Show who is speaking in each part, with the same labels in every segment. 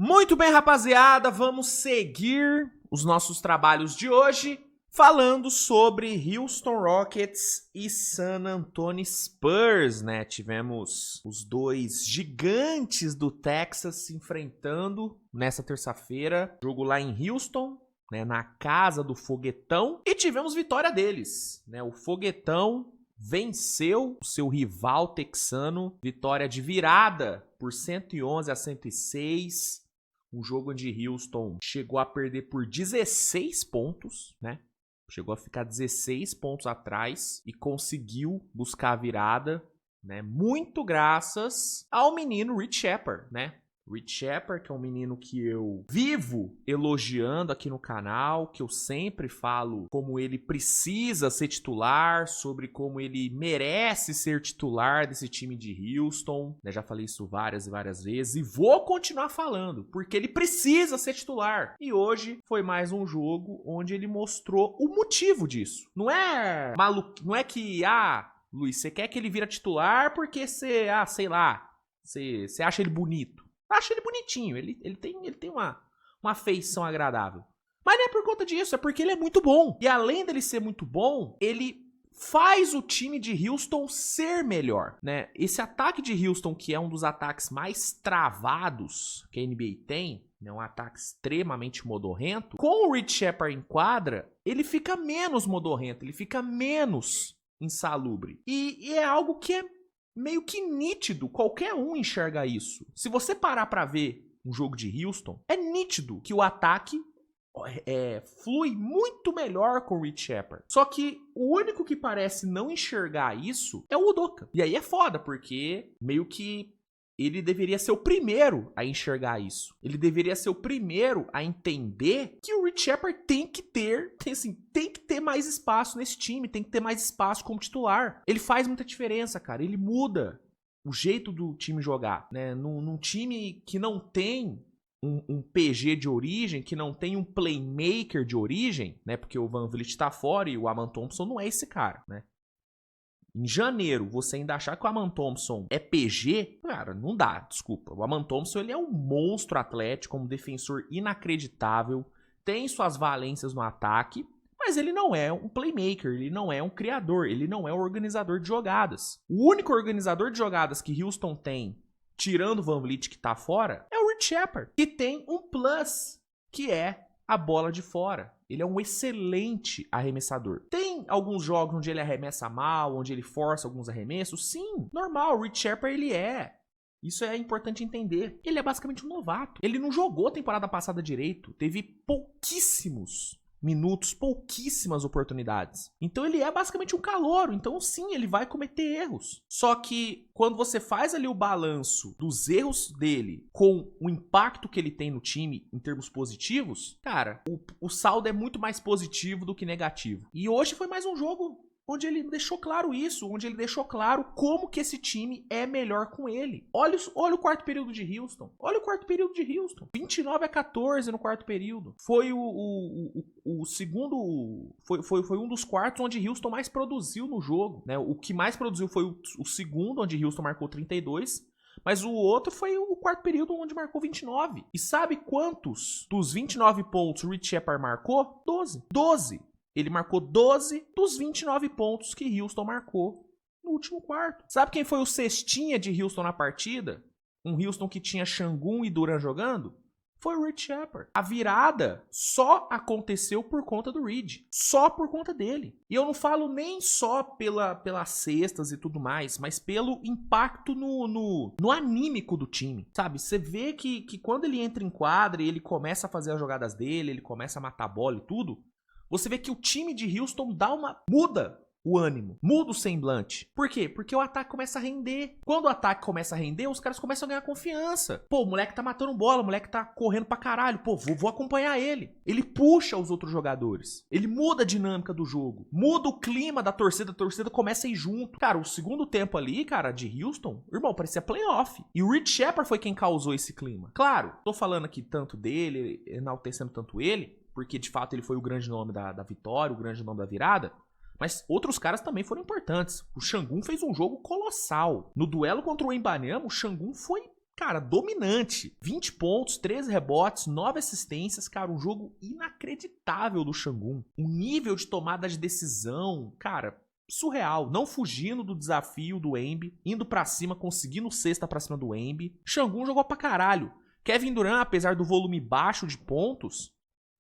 Speaker 1: Muito bem, rapaziada, vamos seguir os nossos trabalhos de hoje falando sobre Houston Rockets e San Antonio Spurs, né? Tivemos os dois gigantes do Texas se enfrentando nessa terça-feira, jogo lá em Houston, né, na casa do Foguetão, e tivemos vitória deles, né? O Foguetão venceu o seu rival texano, vitória de virada por 111-106. Um jogo onde Houston chegou a perder por 16 pontos, né? Chegou a ficar 16 pontos atrás e conseguiu buscar a virada, né? Muito graças ao menino Reed Sheppard, né? Reed Sheppard, que é um menino que eu vivo elogiando aqui no canal, que eu sempre falo como ele precisa ser titular, sobre como ele merece ser titular desse time de Houston, né? Já falei isso várias e várias vezes e vou continuar falando, porque ele precisa ser titular. E hoje foi mais um jogo onde ele mostrou o motivo disso. Não é maluco, não é que, Luiz, você quer que ele vira titular porque você, sei lá, você acha ele bonito. Acho ele bonitinho, ele tem uma feição agradável. Mas não é por conta disso, é porque ele é muito bom. E além dele ser muito bom, ele faz o time de Houston ser melhor, né? Esse ataque de Houston, que é um dos ataques mais travados que a NBA tem, né? Um ataque extremamente modorrento, com o Reed Sheppard em quadra, ele fica menos modorrento, ele fica menos insalubre. E é algo que é meio que nítido, qualquer um enxerga isso. Se você parar pra ver um jogo de Houston, é nítido que o ataque flui muito melhor com o Reed Sheppard. Só que o único que parece não enxergar isso é o Udoka. E aí é foda, porque meio que ele deveria ser o primeiro a enxergar isso. Ele deveria ser o primeiro a entender que o Reed Sheppard tem que ter mais espaço nesse time, tem que ter mais espaço como titular. Ele faz muita diferença, cara. Ele muda o jeito do time jogar, né? Num time que não tem um PG de origem, que não tem um playmaker de origem, né? Porque o VanVleet tá fora e o Aman Thompson não é esse cara, né? Em janeiro, você ainda achar que o Aman Thompson é PG, cara, não dá, desculpa. O Aman Thompson, ele é um monstro atlético, um defensor inacreditável, tem suas valências no ataque, mas ele não é um playmaker, ele não é um criador, ele não é um organizador de jogadas. O único organizador de jogadas que Houston tem, tirando o VanVleet que tá fora, é o Reed Sheppard, que tem um plus, que é a bola de fora. Ele é um excelente arremessador. Tem alguns jogos onde ele arremessa mal, onde ele força alguns arremessos. Sim, normal, o Reed Sheppard ele é. Isso é importante entender. Ele é basicamente um novato. Ele não jogou a temporada passada direito. Teve pouquíssimos minutos, pouquíssimas oportunidades. Então ele é basicamente um calouro. Então sim, ele vai cometer erros. Só que quando você faz ali o balanço dos erros dele com o impacto que ele tem no time em termos positivos, cara, o saldo é muito mais positivo do que negativo. E hoje foi mais um jogo onde ele deixou claro isso, onde ele deixou claro como que esse time é melhor com ele. Olha o quarto período de Houston. Olha o quarto período de Houston. 29-14 no quarto período. Foi o segundo... Foi um dos quartos onde Houston mais produziu no jogo, né? O que mais produziu foi o segundo, onde Houston marcou 32. Mas o outro foi o quarto período onde marcou 29. E sabe quantos dos 29 pontos o Reed Sheppard marcou? 12. 12. Ele marcou 12 dos 29 pontos que Houston marcou no último quarto. Sabe quem foi o cestinha de Houston na partida? Um Houston que tinha Sengun e Duran jogando? Foi o Reed Sheppard. A virada só aconteceu por conta do Reed. Só por conta dele. E eu não falo nem só pelas cestas e tudo mais, mas pelo impacto no anímico do time. Sabe? Você vê que quando ele entra em quadra e ele começa a fazer as jogadas dele, ele começa a matar a bola e tudo, você vê que o time de Houston muda o ânimo, muda o semblante. Por quê? Porque o ataque começa a render. Quando o ataque começa a render, os caras começam a ganhar confiança. Pô, o moleque tá matando bola, o moleque tá correndo pra caralho. Pô, vou acompanhar ele. Ele puxa os outros jogadores. Ele muda a dinâmica do jogo. Muda o clima da torcida. A torcida começa a ir junto. Cara, o segundo tempo ali, cara, de Houston, irmão, parecia playoff. E o Reed Sheppard foi quem causou esse clima. Claro, tô falando aqui tanto dele, enaltecendo tanto ele, porque de fato ele foi o grande nome da vitória, o grande nome da virada. Mas outros caras também foram importantes. O Sengun fez um jogo colossal. No duelo contra o Wembanyama, o Sengun foi cara, dominante. 20 pontos, 13 rebotes, 9 assistências. Cara, um jogo inacreditável do Sengun. O nível de tomada de decisão, cara, surreal. Não fugindo do desafio do Embi, indo pra cima, conseguindo cesta pra cima do Embi. Sengun jogou pra caralho. Kevin Durant, apesar do volume baixo de pontos,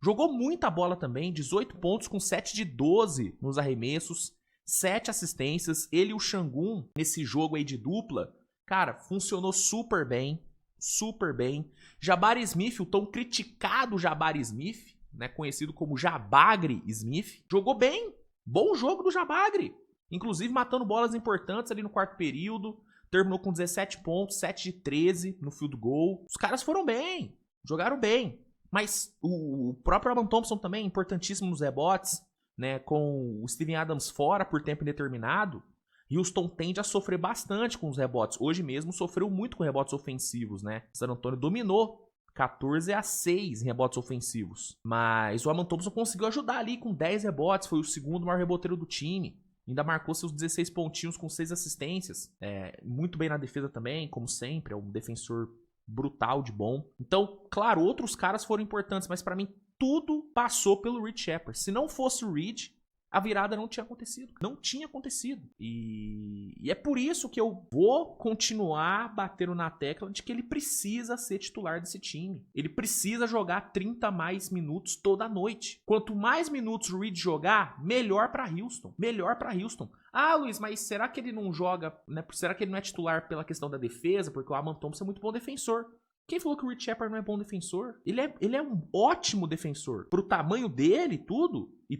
Speaker 1: jogou muita bola também. 18 pontos com 7 de 12 nos arremessos. 7 assistências. Ele e o Sengun, nesse jogo aí de dupla, cara, funcionou super bem. Super bem. Jabari Smith, o tão criticado Jabari Smith, né, conhecido como Jabagre Smith, jogou bem. Bom jogo do Jabagre. Inclusive matando bolas importantes ali no quarto período. Terminou com 17 pontos, 7 de 13 no field goal. Os caras foram bem. Jogaram bem. Mas o próprio Aman Thompson também, importantíssimo nos rebotes, né, com o Steven Adams fora por tempo indeterminado. Houston tende a sofrer bastante com os rebotes. Hoje mesmo sofreu muito com rebotes ofensivos, né? San Antonio dominou 14-6 em rebotes ofensivos. Mas o Aman Thompson conseguiu ajudar ali com 10 rebotes. Foi o segundo maior reboteiro do time. Ainda marcou seus 16 pontinhos com 6 assistências. Muito bem na defesa também, como sempre. É um defensor brutal de bom. Então, claro, outros caras foram importantes. Mas pra mim, tudo passou pelo Reed Sheppard. Se não fosse o Reed, a virada não tinha acontecido. Não tinha acontecido. E é por isso que eu vou continuar batendo na tecla de que ele precisa ser titular desse time. Ele precisa jogar 30 mais minutos toda noite. Quanto mais minutos o Reed jogar, melhor pra Houston. Melhor pra Houston. Ah, Luiz, mas será que ele não joga, né? Será que ele não é titular pela questão da defesa? Porque o Aman Thompson é muito bom defensor. Quem falou que o Reed Sheppard não é bom defensor? Ele é um ótimo defensor. Pro tamanho dele e tudo, e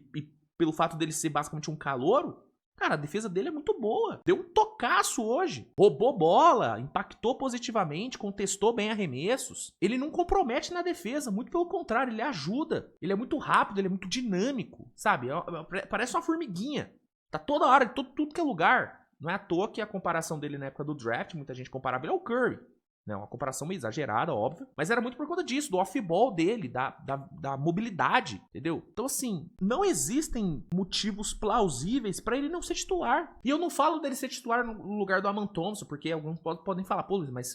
Speaker 1: pelo fato dele ser basicamente um calouro, cara, a defesa dele é muito boa. Deu um tocaço hoje. Roubou bola, impactou positivamente, contestou bem arremessos. Ele não compromete na defesa, muito pelo contrário, ele ajuda. Ele é muito rápido, ele é muito dinâmico, sabe? Parece uma formiguinha. Tá toda hora, em tudo que é lugar. Não é à toa que a comparação dele na época do draft, muita gente comparava ele ao Curry. Uma comparação meio exagerada, óbvio. Mas era muito por conta disso, do off-ball dele, da mobilidade, entendeu? Então, assim, não existem motivos plausíveis pra ele não ser titular. E eu não falo dele ser titular no lugar do Aman Thompson, porque alguns podem falar, pô, mas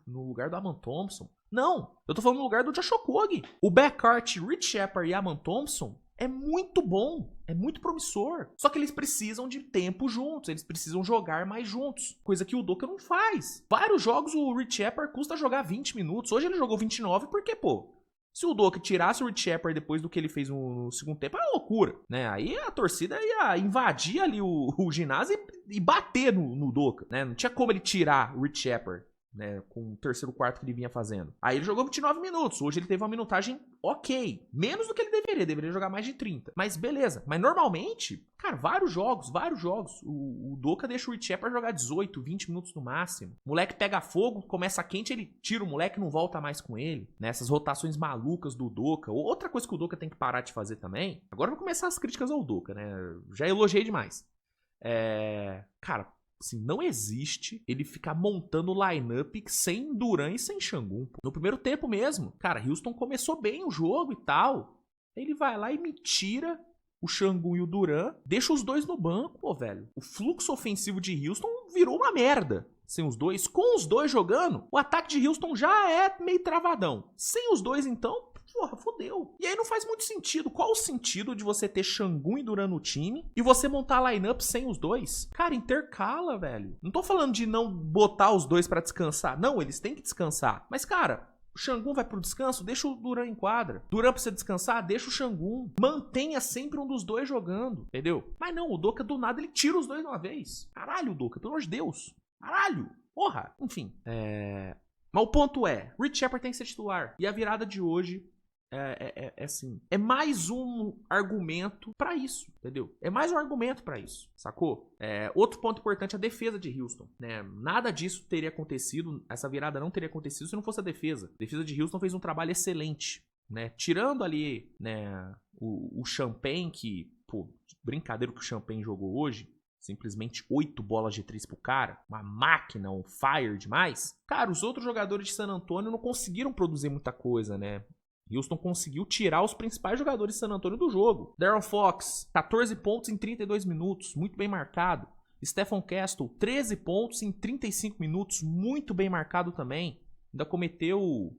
Speaker 1: no lugar do Aman Thompson? Não, eu tô falando no lugar do Josh Okogie. O backcourt Reed Sheppard e Aman Thompson é muito bom, é muito promissor. Só que eles precisam de tempo juntos, eles precisam jogar mais juntos. Coisa que o Udoka não faz. Vários jogos o Reed Sheppard custa jogar 20 minutos. Hoje ele jogou 29 porque, pô, se o Udoka tirasse o Reed Sheppard depois do que ele fez no segundo tempo, é uma loucura, né? Aí a torcida ia invadir ali o ginásio e bater no Udoka, né? Não tinha como ele tirar o Reed Sheppard, né, com o terceiro quarto que ele vinha fazendo. Aí ele jogou 29 minutos. Hoje ele teve uma minutagem ok. Menos do que ele deveria jogar mais de 30. Mas beleza. Mas normalmente, cara, vários jogos. O Udoka deixa o Reed Sheppard jogar 18, 20 minutos no máximo. O moleque pega fogo, começa quente, ele tira o moleque e não volta mais com ele. Nessas rotações malucas do Udoka. Outra coisa que o Udoka tem que parar de fazer também. Agora vai começar as críticas ao Udoka, né? Já elogiei demais. Cara, assim, não existe ele ficar montando line-up sem Durant e sem Sengun. No primeiro tempo mesmo, cara, Houston começou bem o jogo e tal. Ele vai lá e me tira o Sengun e o Durant, deixa os dois no banco, pô, velho. O fluxo ofensivo de Houston virou uma merda. Sem os dois, com os dois jogando, o ataque de Houston já é meio travadão. Sem os dois, então, porra, fodeu. E aí não faz muito sentido. Qual o sentido de você ter Sengun e Durant no time e você montar a lineup sem os dois? Cara, intercala, velho. Não tô falando de não botar os dois pra descansar. Não, eles têm que descansar. Mas, cara, o Sengun vai pro descanso, deixa o Durant em quadra. Durant precisa descansar, deixa o Sengun. Mantenha sempre um dos dois jogando, entendeu? Mas não, o Udoka do nada ele tira os dois de uma vez. Caralho, Udoka, pelo amor de Deus. Caralho, porra. Enfim, mas o ponto é, Reed Sheppard tem que ser titular. E a virada de hoje assim, é mais um argumento pra isso, entendeu? É mais um argumento pra isso, sacou? Outro ponto importante é a defesa de Houston, né? Nada disso teria acontecido, essa virada não teria acontecido se não fosse a defesa. A defesa de Houston fez um trabalho excelente, né? Tirando ali, né, o Champagne, que, pô, brincadeira que o Champagne jogou hoje, simplesmente 8 bolas de 3 pro cara, uma máquina, um fire demais. Cara, os outros jogadores de San Antonio não conseguiram produzir muita coisa, né? Houston conseguiu tirar os principais jogadores de San Antonio do jogo. Darren Fox, 14 pontos em 32 minutos, muito bem marcado. Stephen Castle, 13 pontos em 35 minutos, muito bem marcado também. Ainda cometeu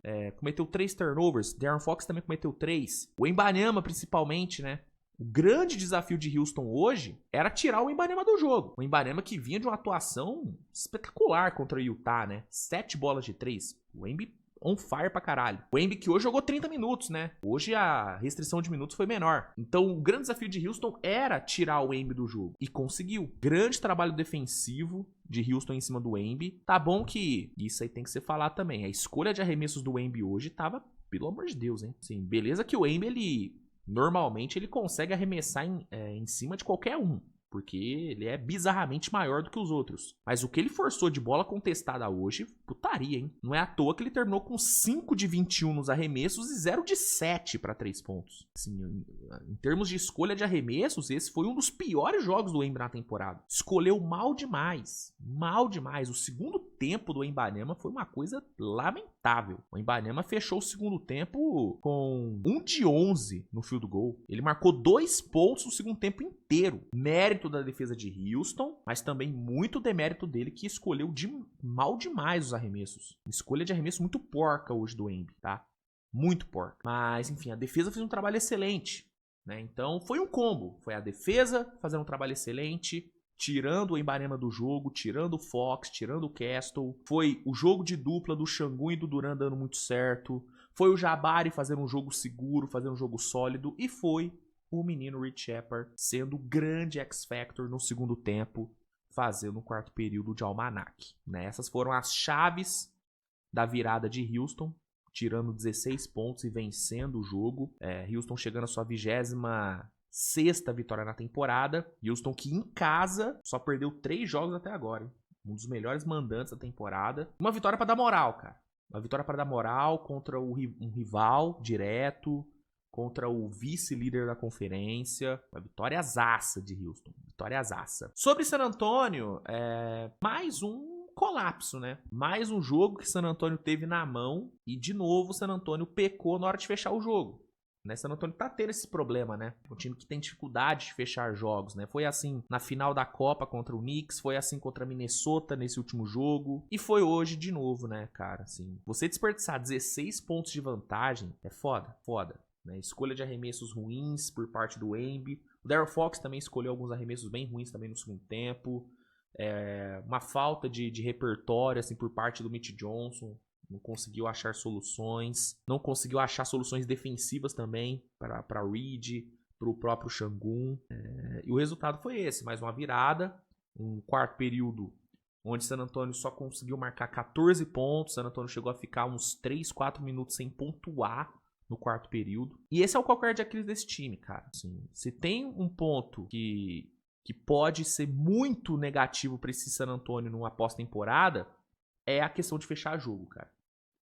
Speaker 1: 3 turnovers. De'Aaron Fox também cometeu 3. O Wembanyama, principalmente, né? O grande desafio de Houston hoje era tirar o Wembanyama do jogo. O Wembanyama que vinha de uma atuação espetacular contra o Utah, né? 7 bolas de 3. O Wemby on fire pra caralho. O Wemby que hoje jogou 30 minutos, né? Hoje a restrição de minutos foi menor. Então o grande desafio de Houston era tirar o Wemby do jogo. E conseguiu. Grande trabalho defensivo de Houston em cima do Wemby. Tá bom que isso aí tem que ser falado também. A escolha de arremessos do Wemby hoje tava, pelo amor de Deus, hein? Sim, beleza que o Wemby, normalmente ele consegue arremessar em cima de qualquer um. Porque ele é bizarramente maior do que os outros. Mas o que ele forçou de bola contestada hoje, putaria, hein? Não é à toa que ele terminou com 5 de 21 nos arremessos e 0 de 7 para 3 pontos. Assim, em termos de escolha de arremessos, esse foi um dos piores jogos do Wemby na temporada. Escolheu mal demais. Mal demais. O segundo tempo do Wembanyama foi uma coisa lamentável. O Wembanyama fechou o segundo tempo com 1 de 11 no field goal. Ele marcou 2 pontos no segundo tempo inteiro. Mérito da defesa de Houston, mas também muito demérito dele que escolheu mal demais os arremessos. Escolha de arremesso muito porca hoje do Wemby, tá? Muito porca. Mas, enfim, a defesa fez um trabalho excelente, né? Então, foi um combo. Foi a defesa fazendo um trabalho excelente, tirando o Wembanyama do jogo, tirando o Fox, tirando o Castle. Foi o jogo de dupla do Sengun e do Duran dando muito certo. Foi o Jabari fazendo um jogo seguro, fazendo um jogo sólido. E foi o menino Rich Shepard sendo o grande X-Factor no segundo tempo, fazendo o quarto período de almanac. Né? Essas foram as chaves da virada de Houston, tirando 16 pontos e vencendo o jogo. Houston chegando à sua 26ª vitória na temporada. Houston que em casa só perdeu 3 jogos até agora. Hein? Um dos melhores mandantes da temporada. Uma vitória para dar moral, cara. Uma vitória para dar moral contra um rival direto, contra o vice-líder da conferência. Uma vitória zaça de Houston. Vitória zaça. Sobre San Antonio, mais um colapso, né? Mais um jogo que San Antonio teve na mão e, de novo, San Antonio pecou na hora de fechar o jogo. Né? San Antonio tá tendo esse problema, né? Um time que tem dificuldade de fechar jogos, né? Foi assim na final da Copa contra o Knicks, foi assim contra a Minnesota nesse último jogo, e foi hoje de novo, né, cara? Assim, você desperdiçar 16 pontos de vantagem é foda, foda. Né? Escolha de arremessos ruins por parte do Wemby. O De'Aaron Fox também escolheu alguns arremessos bem ruins também no segundo tempo. Uma falta de repertório assim, por parte do Mitch Johnson. Não conseguiu achar soluções. Não conseguiu achar soluções defensivas também para Reed, para o próprio Sengun. E o resultado foi esse. Mais uma virada. Um quarto período onde San Antonio só conseguiu marcar 14 pontos. San Antonio chegou a ficar uns 3, 4 minutos sem pontuar no quarto período. E esse é o calcanhar de Aquiles desse time, cara. Assim, se tem um ponto que pode ser muito negativo para esse San Antonio numa pós-temporada, é a questão de fechar jogo, cara.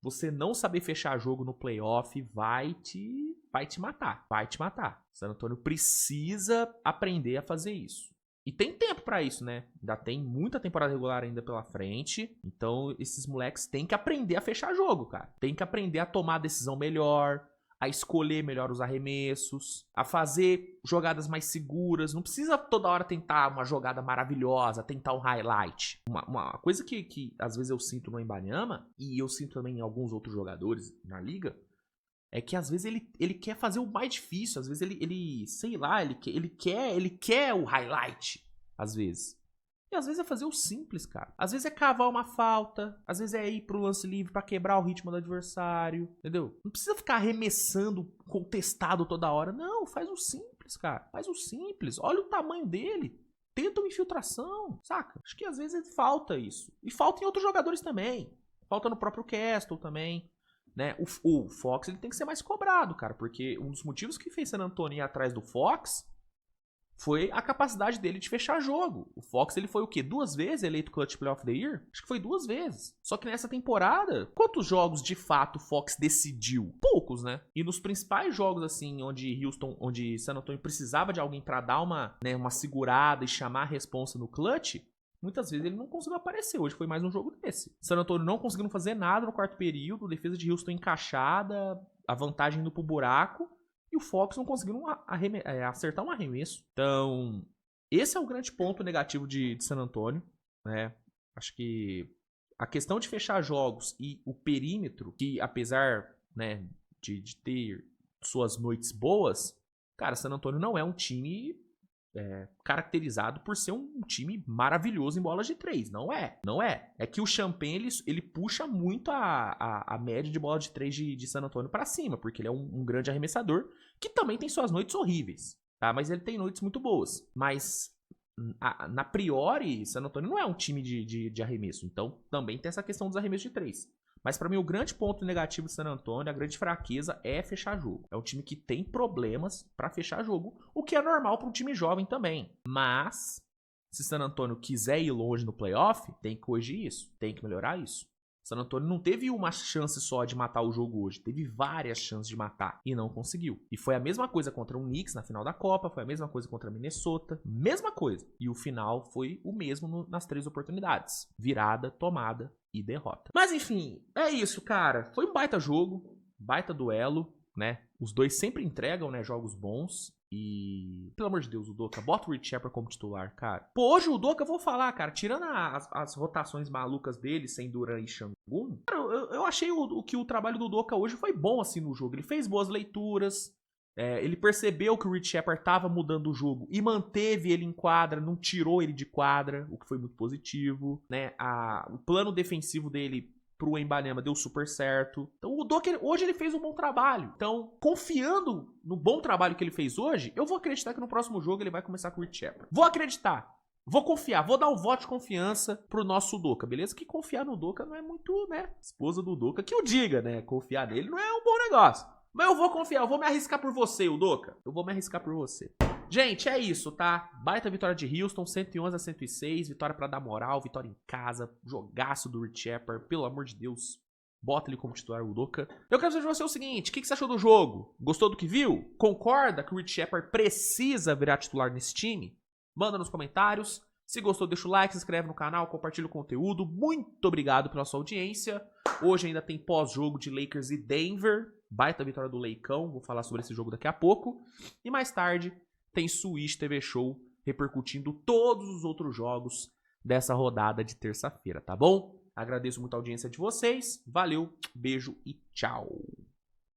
Speaker 1: Você não saber fechar jogo no playoff vai te matar. Vai te matar. San Antonio precisa aprender a fazer isso. E tem tempo pra isso, né? Ainda tem muita temporada regular ainda pela frente. Então, esses moleques têm que aprender a fechar jogo, cara. Tem que aprender a tomar a decisão melhor, a escolher melhor os arremessos, a fazer jogadas mais seguras. Não precisa toda hora tentar uma jogada maravilhosa, tentar um highlight. Uma coisa que às vezes eu sinto no Wembanyama, e eu sinto também em alguns outros jogadores na liga, é que às vezes ele quer fazer o mais difícil. Às vezes ele sei lá, ele quer o highlight, às vezes. E às vezes é fazer o simples, cara. Às vezes é cavar uma falta, às vezes é ir pro lance livre pra quebrar o ritmo do adversário, entendeu? Não precisa ficar arremessando contestado toda hora. Não, faz o simples, cara. Faz o simples. Olha o tamanho dele. Tenta uma infiltração, saca? Acho que às vezes falta isso. E falta em outros jogadores também. Falta no próprio Castle também. Né? O Fox ele tem que ser mais cobrado, cara, porque um dos motivos que fez San Antonio ir atrás do Fox foi a capacidade dele de fechar jogo. O Fox ele foi o quê? 2 vezes eleito Clutch Player of the Year? Acho que foi 2 vezes. Só que nessa temporada, quantos jogos de fato o Fox decidiu? Poucos, né? E nos principais jogos assim, onde San Antonio precisava de alguém pra dar uma segurada e chamar a responsa no clutch, muitas vezes ele não conseguiu aparecer. Hoje foi mais um jogo desse. San Antonio não conseguindo fazer nada no quarto período. Defesa de Houston encaixada. A vantagem indo pro buraco. E o Fox não conseguindo acertar um arremesso. Então, esse é o grande ponto negativo de San Antonio. Né? Acho que a questão de fechar jogos e o perímetro, que apesar, né, de ter suas noites boas, cara, San Antonio não é um time caracterizado por ser um time maravilhoso em bolas de 3. Não é. Não é. É que o Champagne, ele puxa muito a média de bola de 3 de San Antonio pra cima, porque ele é um grande arremessador, que também tem suas noites horríveis, tá? Mas ele tem noites muito boas. Mas na priori, San Antonio não é um time de arremesso. Então, também tem essa questão dos arremessos de 3. Mas pra mim, o grande ponto negativo de San Antonio, a grande fraqueza é fechar jogo. É um time que tem problemas pra fechar jogo, o que é normal pra um time jovem também. Mas, se San Antonio quiser ir longe no playoff, tem que corrigir isso, tem que melhorar isso. San Antonio não teve uma chance só de matar o jogo hoje, teve várias chances de matar e não conseguiu. E foi a mesma coisa contra o Knicks na final da Copa, foi a mesma coisa contra a Minnesota, mesma coisa. E o final foi o mesmo nas 3 oportunidades: virada, tomada e derrota. Mas enfim, é isso, cara. Foi um baita jogo, baita duelo, né? Os dois sempre entregam, né, jogos bons. E, pelo amor de Deus, o Udoka, bota o Rich Shepard como titular, cara. Pô, hoje o Udoka, eu vou falar, cara, tirando as rotações malucas dele, sem Duran e Şengün, cara, eu achei que o trabalho do Udoka hoje foi bom, assim, no jogo. Ele fez boas leituras, ele percebeu que o Rich Shepard tava mudando o jogo e manteve ele em quadra, não tirou ele de quadra, o que foi muito positivo, né? O plano defensivo dele pro Wembanyama deu super certo. Então o Udoka, hoje ele fez um bom trabalho. Então, confiando no bom trabalho que ele fez hoje, eu vou acreditar que no próximo jogo ele vai começar com o Rich Shepard. Vou acreditar. Vou confiar, vou dar um voto de confiança pro nosso Udoka, beleza? Que confiar no Udoka não é muito, né? Esposa do Udoka que o diga, né? Confiar nele não é um bom negócio. Mas eu vou confiar, eu vou me arriscar por você, Udoka. Eu vou me arriscar por você. Gente, é isso, tá? Baita vitória de Houston, 111-106, vitória pra dar moral, vitória em casa, jogaço do Rich Shepard, pelo amor de Deus. Bota ele como titular, Udoka. Eu quero saber de você o seguinte, o que você achou do jogo? Gostou do que viu? Concorda que o Rich Shepard precisa virar titular nesse time? Manda nos comentários. Se gostou, deixa o like, se inscreve no canal, compartilha o conteúdo. Muito obrigado pela sua audiência. Hoje ainda tem pós-jogo de Lakers e Denver. Baita vitória do Leicão, vou falar sobre esse jogo daqui a pouco. E mais tarde tem Switch TV Show repercutindo todos os outros jogos dessa rodada de terça-feira, tá bom? Agradeço muito a audiência de vocês. Valeu, beijo e tchau.